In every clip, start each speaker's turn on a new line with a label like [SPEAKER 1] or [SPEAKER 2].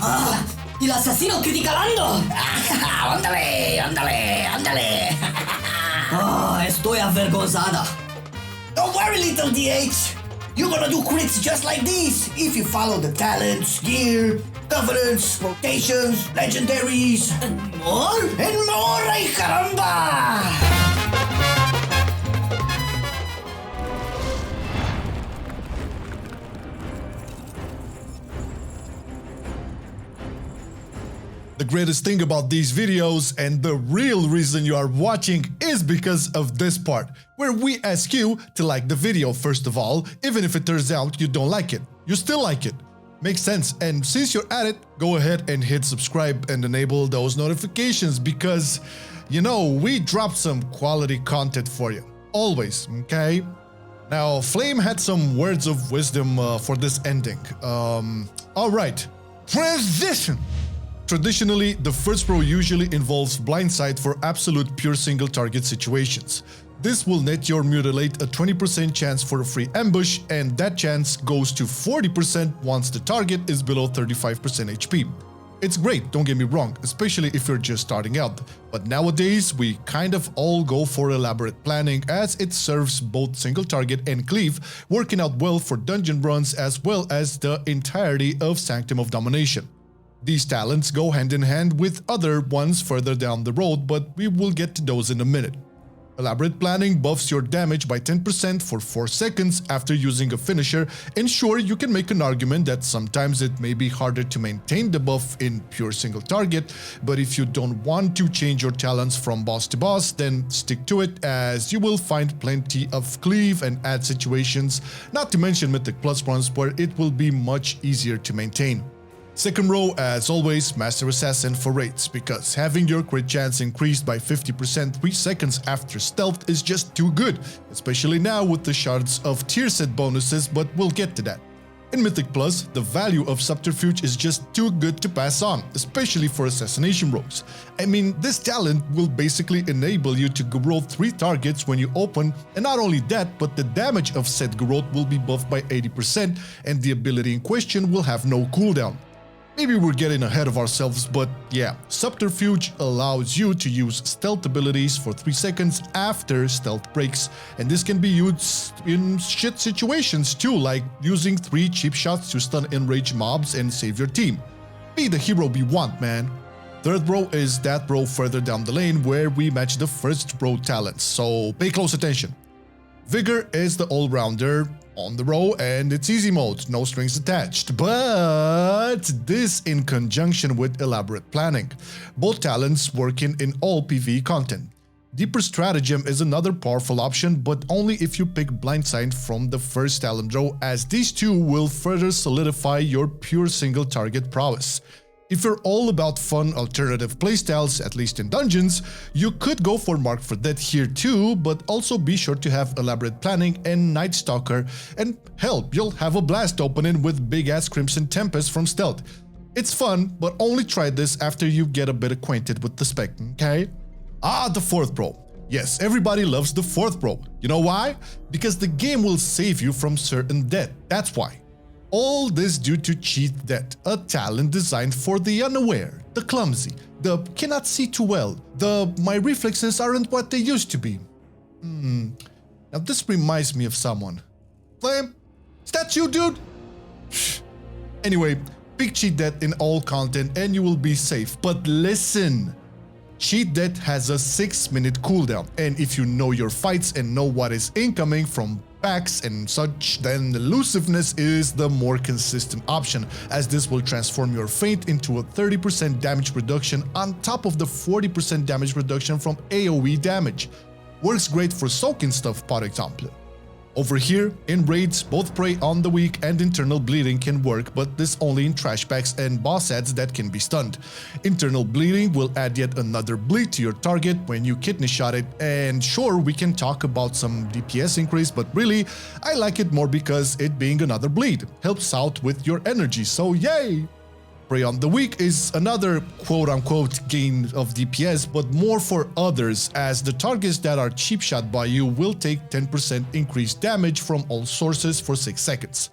[SPEAKER 1] ¡Ah! ¡Y el asesino criticalando!
[SPEAKER 2] ¡Ándale, ándale, ándale!
[SPEAKER 1] ¡Ah! Estoy avergonzada.
[SPEAKER 2] Don't worry, little DH. You're gonna do crits just like these if you follow the talents, gear, covenants, rotations, legendaries,
[SPEAKER 1] And more?
[SPEAKER 2] and more, ay caramba!
[SPEAKER 3] The greatest thing about these videos and the real reason you are watching is because of this part, where we ask you to like the video first of all, even if it turns out you don't like it. You still like it. Makes sense, and since you're at it, go ahead and hit subscribe and enable those notifications because, you know, we drop some quality content for you. Always, okay? Now, Flame had some words of wisdom for this ending. Alright, transition! Traditionally, the first row usually involves blindside for absolute pure single target situations. This will net your mutilate a 20% chance for a free ambush, and that chance goes to 40% once the target is below 35% HP. It's great, don't get me wrong, especially if you're just starting out, but nowadays we kind of all go for elaborate planning as it serves both single target and cleave, working out well for dungeon runs as well as the entirety of Sanctum of Domination. These talents go hand in hand with other ones further down the road, but we will get to those in a minute. Elaborate planning buffs your damage by 10% for 4 seconds after using a finisher, and sure, you can make an argument that sometimes it may be harder to maintain the buff in pure single target, but if you don't want to change your talents from boss to boss, then stick to it as you will find plenty of cleave and add situations, not to mention Mythic Plus runs where it will be much easier to maintain. Second row, as always, Master Assassin for raids, because having your crit chance increased by 50% 3 seconds after stealth is just too good, especially now with the shards of tier set bonuses, but we'll get to that. In Mythic Plus, the value of Subterfuge is just too good to pass on, especially for assassination rogues. I mean, this talent will basically enable you to garrote 3 targets when you open, and not only that, but the damage of said garrote will be buffed by 80%, and the ability in question will have no cooldown. Maybe we're getting ahead of ourselves, but yeah, Subterfuge allows you to use stealth abilities for 3 seconds after stealth breaks, and this can be used in shit situations too, like using 3 cheap shots to stun enraged mobs and save your team. Be the hero we want, man. Third row is that row further down the lane where we match the first row talents, so pay close attention. Vigor is the all-rounder on the row and it's easy mode, no strings attached, but this in conjunction with elaborate planning. Both talents working in all PvE content. Deeper Stratagem is another powerful option, but only if you pick Blindside from the first talent row, as these two will further solidify your pure single target prowess. If you're all about fun alternative playstyles, at least in dungeons, you could go for Mark for Dead here too, but also be sure to have elaborate planning and Night Stalker, and hell, you'll have a blast opening with big ass Crimson Tempest from Stealth. It's fun, but only try this after you get a bit acquainted with the spec, okay? The fourth row. Yes, everybody loves the fourth row. You know why? Because the game will save you from certain death, that's why. All this due to Cheat Death, a talent designed for the unaware, the clumsy, the cannot see too well, the my reflexes aren't what they used to be. Now this reminds me of someone. Flame? Is that you, dude? Anyway, pick Cheat Death in all content and you will be safe, but listen. Cheat Death has a 6-minute cooldown, and if you know your fights and know what is incoming from packs and such, then Elusiveness is the more consistent option, as this will transform your feint into a 30% damage reduction on top of the 40% damage reduction from AoE damage. Works great for soaking stuff, for example. Over here, in raids, both Prey on the Weak and Internal Bleeding can work, but this only in trash packs and boss ads that can be stunned. Internal Bleeding will add yet another bleed to your target when you kidney shot it, and sure, we can talk about some DPS increase, but really, I like it more because it being another bleed helps out with your energy, so yay! Prey on the Weak is another quote-unquote gain of DPS, but more for others, as the targets that are cheap shot by you will take 10% increased damage from all sources for 6 seconds.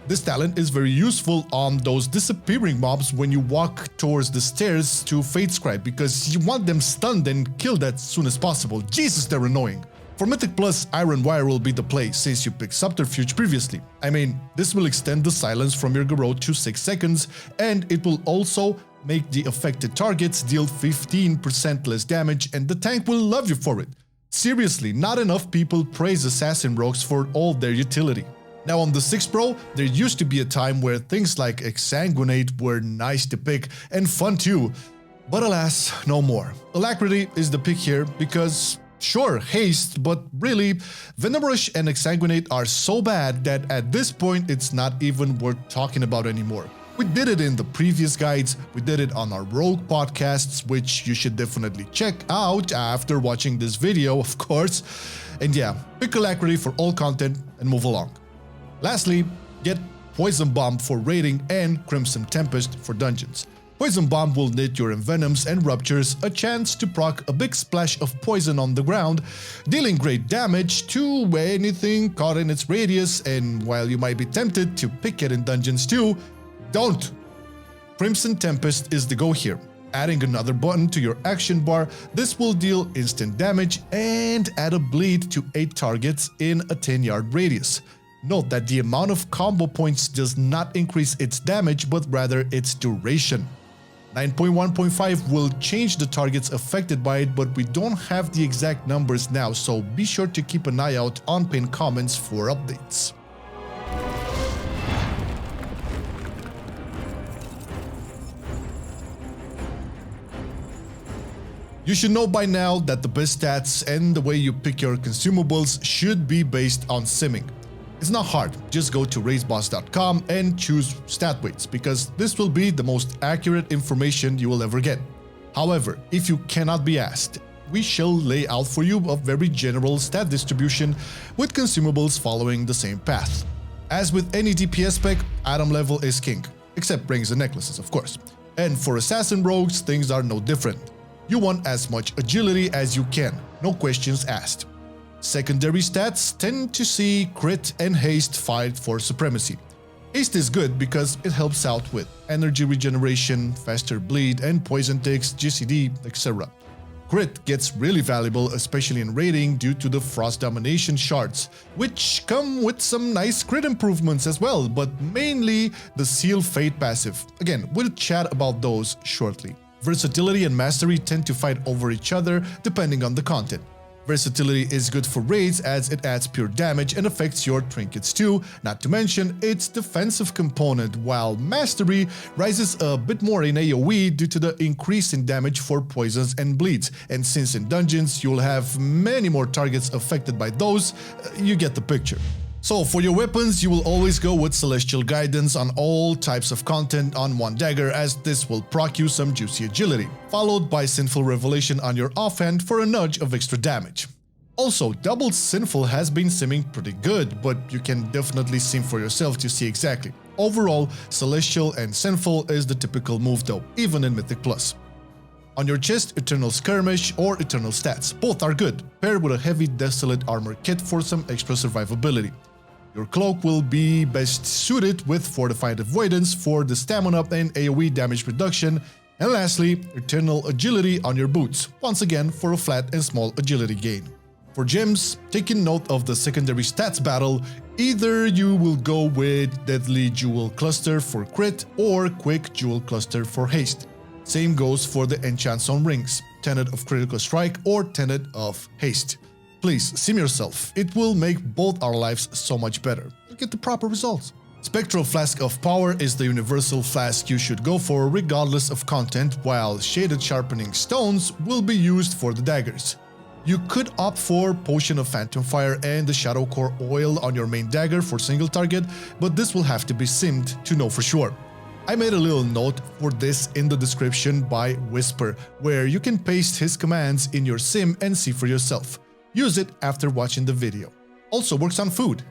[SPEAKER 3] This talent is very useful on those disappearing mobs when you walk towards the stairs to Fate Scribe because you want them stunned and killed as soon as possible. Jesus, they're annoying. For Mythic Plus, Iron Wire will be the play since you picked Subterfuge previously. I mean, this will extend the silence from your Garrote to 6 seconds, and it will also make the affected targets deal 15% less damage, and the tank will love you for it. Seriously, not enough people praise Assassin Rogues for all their utility. Now on the 6 Pro, there used to be a time where things like Exsanguinate were nice to pick and fun too, but alas, no more. Alacrity is the pick here because sure, haste, but really, Venom Rush and Exsanguinate are so bad that at this point it's not even worth talking about anymore. We did it in the previous guides, we did it on our Rogue podcasts, which you should definitely check out after watching this video, of course. And yeah, pick Alacrity for all content and move along. Lastly, get Poison Bomb for raiding and Crimson Tempest for dungeons. Poison Bomb will knit your envenoms and ruptures a chance to proc a big splash of poison on the ground, dealing great damage to anything caught in its radius, and while you might be tempted to pick it in dungeons too, don't! Crimson Tempest is the go here. Adding another button to your action bar, this will deal instant damage and add a bleed to 8 targets in a 10-yard radius. Note that the amount of combo points does not increase its damage, but rather its duration. 9.1.5 will change the targets affected by it, but we don't have the exact numbers now, so be sure to keep an eye out on pinned comments for updates. You should know by now that the best stats and the way you pick your consumables should be based on simming. It's not hard, just go to raceboss.com and choose stat weights because this will be the most accurate information you will ever get. However, if you cannot be asked, we shall lay out for you a very general stat distribution with consumables following the same path. As with any DPS spec, item level is king, except rings and necklaces of course. And for Assassin Rogues, things are no different. You want as much agility as you can, no questions asked. Secondary stats tend to see crit and haste fight for supremacy. Haste is good because it helps out with energy regeneration, faster bleed, and poison ticks, GCD, etc. Crit gets really valuable, especially in raiding due to the Frost Domination shards, which come with some nice crit improvements as well, but mainly the Seal Fate passive. Again, we'll chat about those shortly. Versatility and Mastery tend to fight over each other depending on the content. Versatility is good for raids as it adds pure damage and affects your trinkets too, not to mention its defensive component, while Mastery rises a bit more in AoE due to the increase in damage for poisons and bleeds, and since in dungeons you'll have many more targets affected by those, you get the picture. So for your weapons, you will always go with Celestial Guidance on all types of content on one dagger, as this will proc you some juicy agility, followed by Sinful Revelation on your offhand for a nudge of extra damage. Also, Double Sinful has been simming pretty good, but you can definitely sim for yourself to see exactly. Overall, Celestial and Sinful is the typical move though, even in Mythic Plus. On your chest, Eternal Skirmish or Eternal Stats, both are good, paired with a heavy Desolate Armor kit for some extra survivability. Your cloak will be best suited with Fortified Avoidance for the stamina and AoE damage reduction, and lastly, Eternal Agility on your boots, once again for a flat and small agility gain. For gems, taking note of the secondary stats battle, either you will go with Deadly Jewel Cluster for crit or Quick Jewel Cluster for haste. Same goes for the enchants on rings, Tenet of Critical Strike or Tenet of Haste. Please, sim yourself, it will make both our lives so much better. You'll get the proper results. Spectral Flask of Power is the universal flask you should go for regardless of content, while Shaded Sharpening Stones will be used for the daggers. You could opt for Potion of Phantom Fire and the Shadow Core Oil on your main dagger for single target, but this will have to be simmed to know for sure. I made a little note for this in the description by Whispyr, where you can paste his commands in your sim and see for yourself. Use it after watching the video. Also works on food.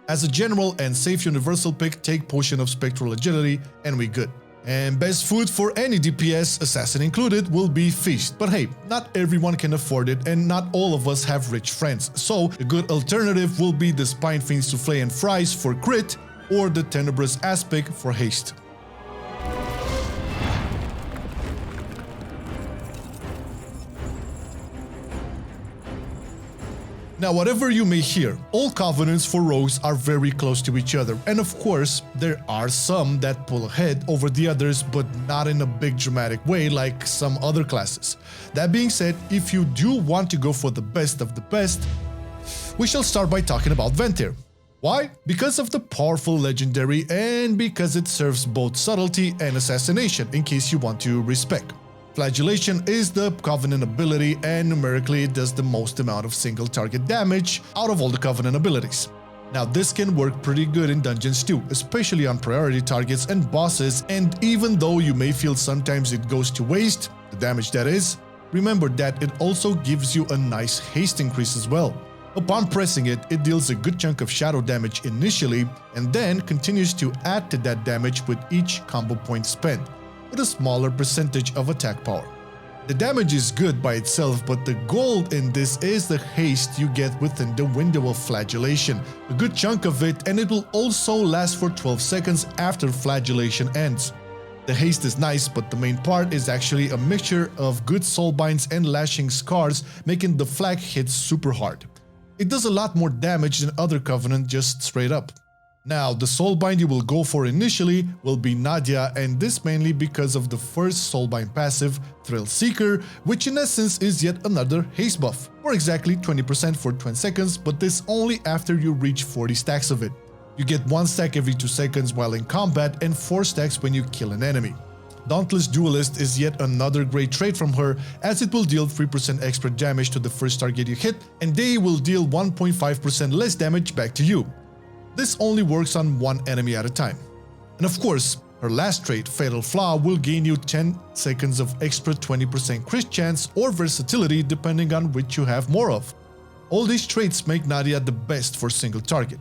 [SPEAKER 3] As a general and safe universal pick, take Potion of Spectral Agility and we good. And best food for any DPS, assassin included, will be Feast. But hey, not everyone can afford it and not all of us have rich friends. So a good alternative will be the Spine Fiend Soufflé and Fries for crit or the Tenebrous Aspect for haste. Now, whatever you may hear, all covenants for rogues are very close to each other, and of course, there are some that pull ahead over the others, but not in a big dramatic way like some other classes. That being said, if you do want to go for the best of the best, we shall start by talking about Ventir. Why? Because of the powerful legendary and because it serves both subtlety and assassination in case you want to respec. Flagellation is the Covenant ability and numerically it does the most amount of single target damage out of all the Covenant abilities. Now this can work pretty good in dungeons too, especially on priority targets and bosses, and even though you may feel sometimes it goes to waste, the damage that is, remember that it also gives you a nice haste increase as well. Upon pressing it, it deals a good chunk of shadow damage initially and then continues to add to that damage with each combo point spent, with a smaller percentage of attack power. The damage is good by itself, but the gold in this is the haste you get within the window of flagellation, a good chunk of it, and it will also last for 12 seconds after flagellation ends. The haste is nice, but the main part is actually a mixture of good soulbinds and lashing scars, making the flag hit super hard. It does a lot more damage than other Covenant just straight up. Now, the soulbind you will go for initially will be Nadia, and this mainly because of the first soulbind passive, Thrill Seeker, which in essence is yet another haste buff, or exactly 20% for 20 seconds, but this only after you reach 40 stacks of it. You get 1 stack every 2 seconds while in combat and 4 stacks when you kill an enemy. Dauntless Duelist is yet another great trait from her, as it will deal 3% extra damage to the first target you hit, and they will deal 1.5% less damage back to you. This only works on one enemy at a time. And of course, her last trait, Fatal Flaw, will gain you 10 seconds of extra 20% crit chance or versatility depending on which you have more of. All these traits make Nadia the best for single target.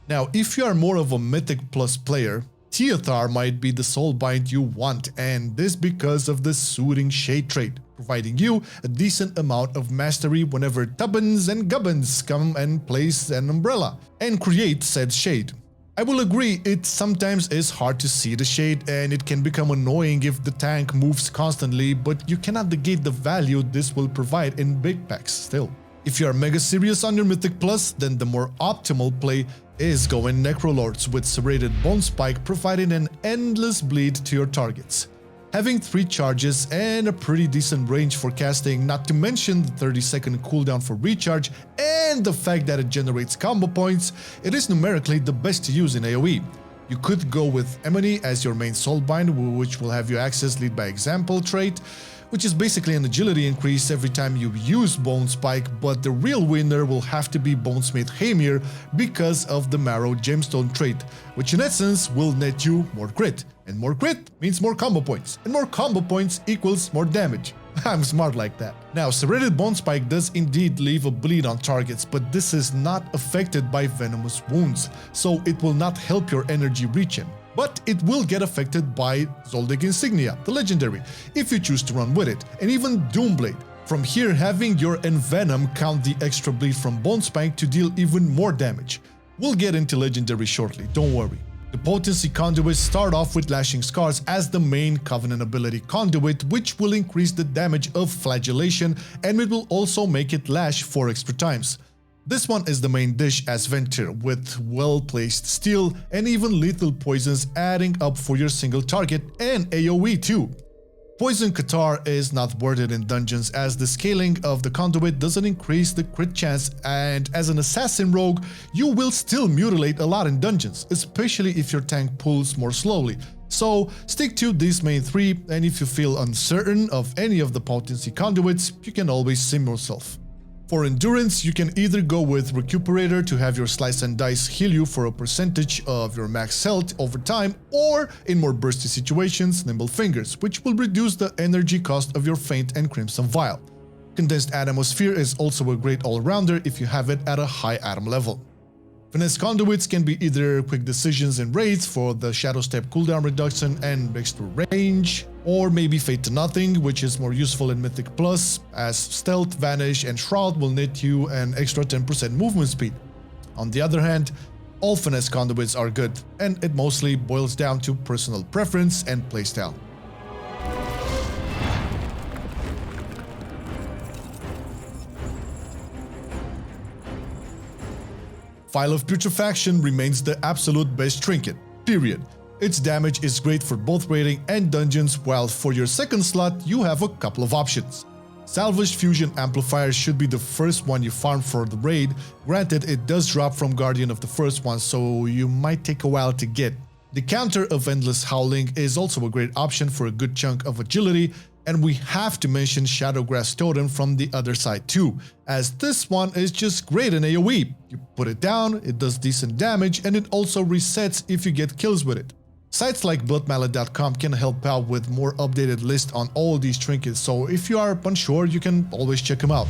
[SPEAKER 3] Now, if you are more of a Mythic Plus player, Teothar might be the soulbind you want, and this because of the Soothing Shade trait, providing you a decent amount of mastery whenever Tubbins and Gubbins come and place an umbrella and create said shade. I will agree, it sometimes is hard to see the shade and it can become annoying if the tank moves constantly, but you cannot negate the value this will provide in big packs still. If you are mega serious on your Mythic Plus, then the more optimal play is going Necrolords with Serrated Bone Spike, providing an endless bleed to your targets. Having 3 charges and a pretty decent range for casting, not to mention the 30-second cooldown for recharge and the fact that it generates combo points, it is numerically the best to use in AoE. You could go with Emily as your main soulbind, which will have you access Lead by Example trait, which is basically an agility increase every time you use Bone Spike, but the real winner will have to be Bonesmith Hamir because of the Marrow Gemstone trait, which in essence will net you more crit, and more crit means more combo points, and more combo points equals more damage. I'm smart like that. Now, Serrated Bone Spike does indeed leave a bleed on targets, but this is not affected by venomous wounds, so it will not help your energy regen. But it will get affected by Zoldyck Insignia, the legendary, if you choose to run with it, and even Doomblade. From here, having your Envenom count the extra bleed from Bone Spike to deal even more damage. We'll get into legendary shortly, don't worry. The Potency Conduits start off with Lashing Scars as the main Covenant ability conduit, which will increase the damage of flagellation, and it will also make it lash 4 extra times. This one is the main dish as Ventir, with well-placed steel and even lethal poisons adding up for your single target and AoE too. Poison Catarrh is not worth it in dungeons as the scaling of the conduit doesn't increase the crit chance, and as an assassin rogue, you will still mutilate a lot in dungeons, especially if your tank pulls more slowly. So stick to these main 3, and if you feel uncertain of any of the potency conduits, you can always sim yourself. For endurance, you can either go with Recuperator to have your slice and dice heal you for a percentage of your max health over time, or in more bursty situations, Nimble Fingers, which will reduce the energy cost of your Feint and Crimson Vial. Condensed Atmosphere is also a great all-rounder if you have it at a high atom level. Finesse Conduits can be either quick decisions and raids for the Shadow Step cooldown reduction and extra range, or maybe Fate to Nothing, which is more useful in Mythic Plus, as Stealth, Vanish, and Shroud will net you an extra 10% movement speed. On the other hand, All finesse conduits are good, and it mostly boils down to personal preference and playstyle. Vial of Putrefaction remains the absolute best trinket, period. Its damage is great for both raiding and dungeons, while for your second slot you have a couple of options. Salvaged Fusion Amplifier should be the first one you farm for the raid. Granted, it does drop from Guardian of the first one, so you might take a while to get. The counter of Endless Howling is also a great option for a good chunk of agility, and we have to mention Shadowgrass Totem from the other side too, as this one is just great in AoE. You put it down, it does decent damage, and it also resets if you get kills with it. Sites like buildmallet.com can help out with more updated list on all these trinkets, so if you are unsure, you can always check them out.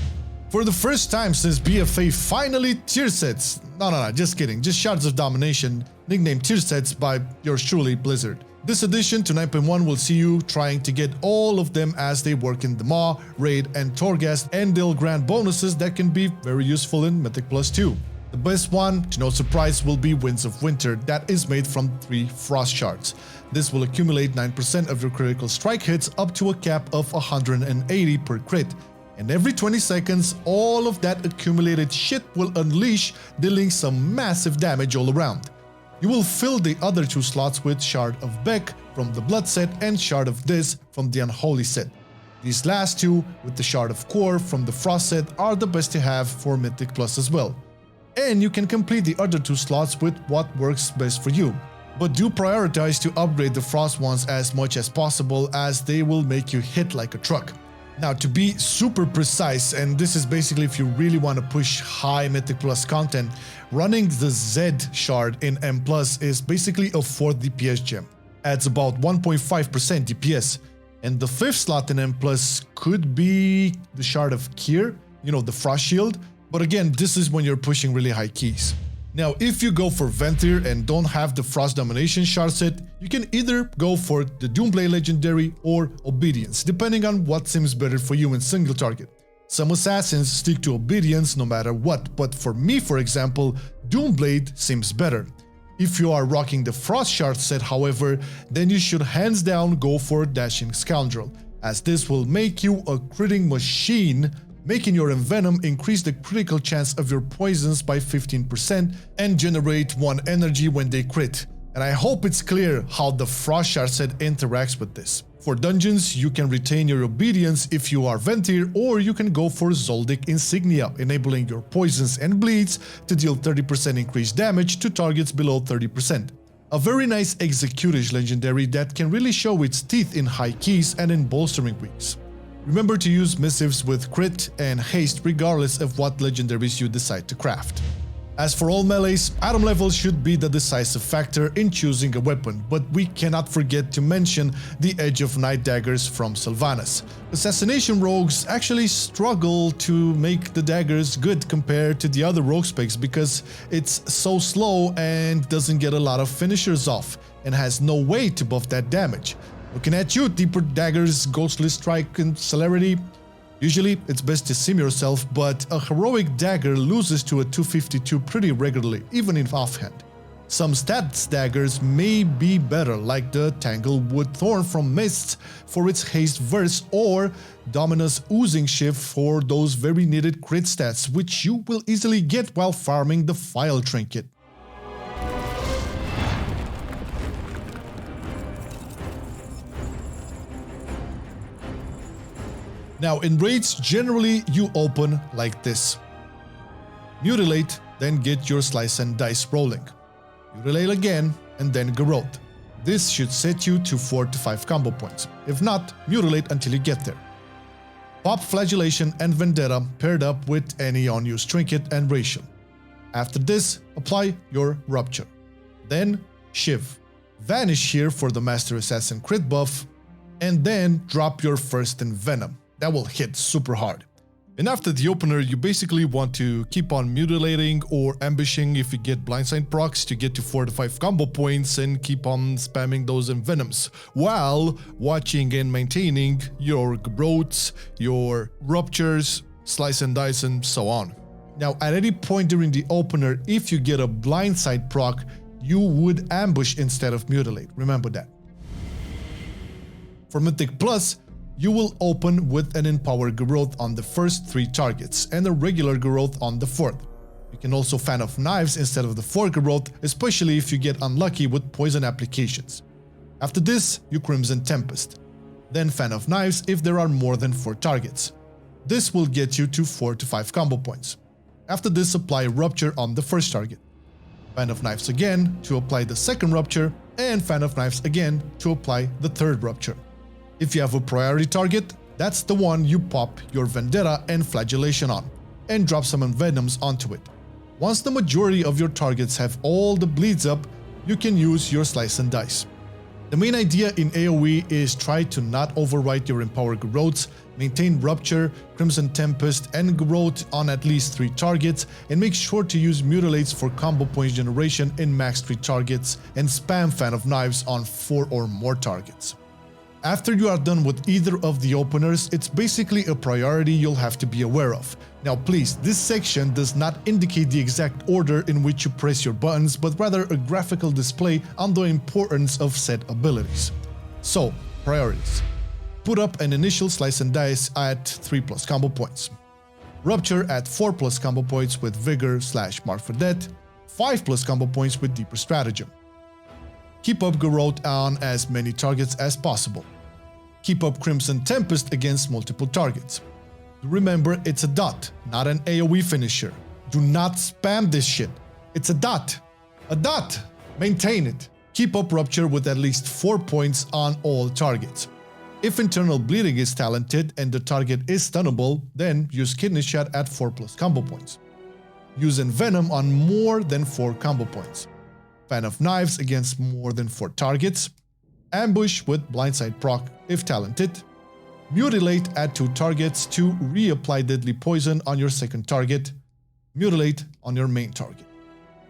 [SPEAKER 3] For the first time since BFA finally tier sets, no, just kidding, just Shards of Domination, nicknamed tier sets by yours truly, Blizzard. This addition to 9.1 will see you trying to get all of them as they work in the Maw, Raid, and Torghast, and they'll grant bonuses that can be very useful in Mythic Plus 2. The best one, to no surprise, will be Winds of Winter, that is made from 3 Frost Shards. This will accumulate 9% of your critical strike hits up to a cap of 180 per crit. And every 20 seconds, all of that accumulated shit will unleash, dealing some massive damage all around. You will fill the other 2 slots with Shard of Beck from the Blood set and Shard of Dis from the Unholy set. These last 2, with the Shard of Core from the Frost set, are the best to have for Mythic Plus as well. And you can complete the other 2 slots with what works best for you. But do prioritize to upgrade the Frost ones as much as possible, as they will make you hit like a truck. Now, to be super precise, and this is basically if you really want to push high Mythic Plus content, running the Z shard in M Plus is basically a 4th DPS gem. Adds about 1.5% DPS. And the 5th slot in M Plus could be the Shard of Kier, you know, the Frost Shield. But again, this is when you're pushing really high keys. Now, if you go for Ventir and don't have the Frost Domination shard set, you can either go for the Doomblade Legendary or Obedience, depending on what seems better for you in single target. Some assassins stick to Obedience no matter what, but for me, for example, Doomblade seems better. If you are rocking the Frost shard set, however, then you should hands down go for Dashing Scoundrel, as this will make you a critting machine, making your Envenom increase the critical chance of your poisons by 15% and generate 1 energy when they crit. And I hope it's clear how the Frost Shard set interacts with this. For dungeons, you can retain your Obedience if you are Ventir, or you can go for Zoldyck Insignia, enabling your poisons and bleeds to deal 30% increased damage to targets below 30%. A very nice Executage legendary that can really show its teeth in high keys and in bolstering weeks. Remember to use missives with crit and haste regardless of what legendaries you decide to craft. As for all melees, item level should be the decisive factor in choosing a weapon, but we cannot forget to mention the Edge of Night daggers from Sylvanas. Assassination rogues actually struggle to make the daggers good compared to the other rogue specs because it's so slow and doesn't get a lot of finishers off, and has no way to buff that damage. Looking at you, Deeper Daggers, Ghostly Strike, and Celerity. Usually, it's best to sim yourself, but a heroic dagger loses to a 252 pretty regularly, even in offhand. Some stats daggers may be better, like the Tanglewood Thorn from Mists for its haste verse, or Dominus Oozing Shift for those very needed crit stats, which you will easily get while farming the File Trinket. Now, in raids, generally you open like this. Mutilate, then get your Slice and Dice rolling. Mutilate again, and then Garrote. This should set you to 4 to 5 combo points. If not, mutilate until you get there. Pop Flagellation and Vendetta paired up with any unused trinket and ration. After this, apply your Rupture. Then, Shiv. Vanish here for the Master Assassin crit buff, and then drop your first Envenom. That will hit super hard. And after the opener, you basically want to keep on mutilating or ambushing if you get blindside procs to get to 4 to 5 combo points and keep on spamming those envenoms, while watching and maintaining your Garrotes, your Ruptures, Slice and Dice, and so on. Now, at any point during the opener, if you get a blindside proc, you would ambush instead of mutilate. Remember that. For Mythic Plus, you will open with an Empower Growth on the first 3 targets and a regular growth on the 4th. You can also Fan of Knives instead of the 4 growth, especially if you get unlucky with poison applications. After this, you Crimson Tempest. Then Fan of Knives if there are more than 4 targets. This will get you to 4 to 5 combo points. After this, apply Rupture on the first target. Fan of Knives again to apply the second Rupture, and Fan of Knives again to apply the third Rupture. If you have a priority target, that's the one you pop your Vendetta and Flagellation on, and drop some Envenoms onto it. Once the majority of your targets have all the bleeds up, you can use your Slice and Dice. The main idea in AoE is try to not overwrite your Empower Growths, maintain Rupture, Crimson Tempest, and Growth on at least 3 targets, and make sure to use Mutilates for combo points generation in max 3 targets, and spam Fan of Knives on 4 or more targets. After you are done with either of the openers, it's basically a priority you'll have to be aware of. Now please, this section does not indicate the exact order in which you press your buttons, but rather a graphical display on the importance of said abilities. So, priorities. Put up an initial Slice and Dice at 3+ combo points. Rupture at 4+ combo points with Vigor/Mark for Death, 5+ combo points with Deeper Stratagem. Keep up Growth on as many targets as possible. Keep up Crimson Tempest against multiple targets. Remember, it's a dot, not an AoE finisher. Do not spam this shit. It's a dot. A dot! Maintain it. Keep up Rupture with at least 4 points on all targets. If Internal Bleeding is talented and the target is stunnable, then use Kidney Shot at 4+ combo points. Use Envenom on more than 4 combo points. Fan of Knives against more than 4 targets. Ambush with Blindside proc if talented. Mutilate at 2 targets to reapply Deadly Poison on your second target. Mutilate on your main target.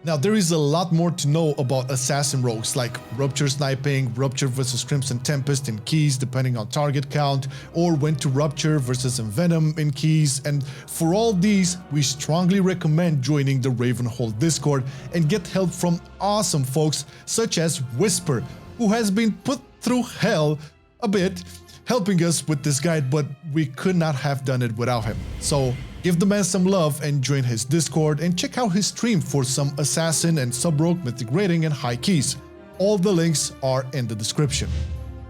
[SPEAKER 3] Now there is a lot more to know about Assassin rogues like Rupture Sniping, Rupture versus Crimson Tempest in keys depending on target count, or when to Rupture versus Envenom in keys, and for all these, we strongly recommend joining the Ravenhold Discord and get help from awesome folks such as Whispyr, who has been put through hell a bit helping us with this guide, but we could not have done it without him. So give the man some love and join his Discord and check out his stream for some Assassin and Sub-Rogue Mythic rating and high keys. All the links are in the description.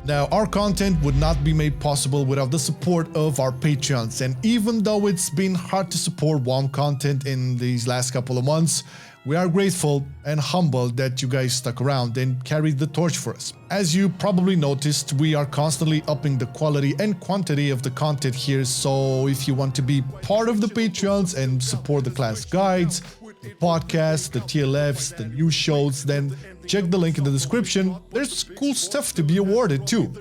[SPEAKER 3] Now, our content would not be made possible without the support of our Patreons, and even though it's been hard to support WoW content in these last couple of months, we are grateful and humbled that you guys stuck around and carried the torch for us. As you probably noticed, we are constantly upping the quality and quantity of the content here, so if you want to be part of the Patreons and support the class guides, the podcasts, the TLFs, the new shows, then check the link in the description. There's cool stuff to be awarded too.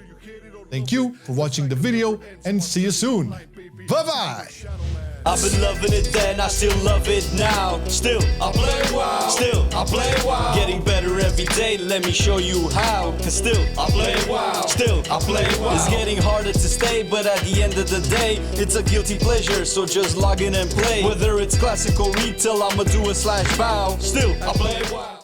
[SPEAKER 3] Thank you for watching the video and see you soon. Bye-bye!
[SPEAKER 4] I've been loving it then, I still love it now. Still, I play WoW. Still, I play WoW. Getting better every day, let me show you how. Cause still, I play WoW. Still, I play WoW. It's getting harder to stay, but at the end of the day, it's a guilty pleasure, so just log in and play. Whether it's classical retail, I'ma do a /bow. Still, I play WoW.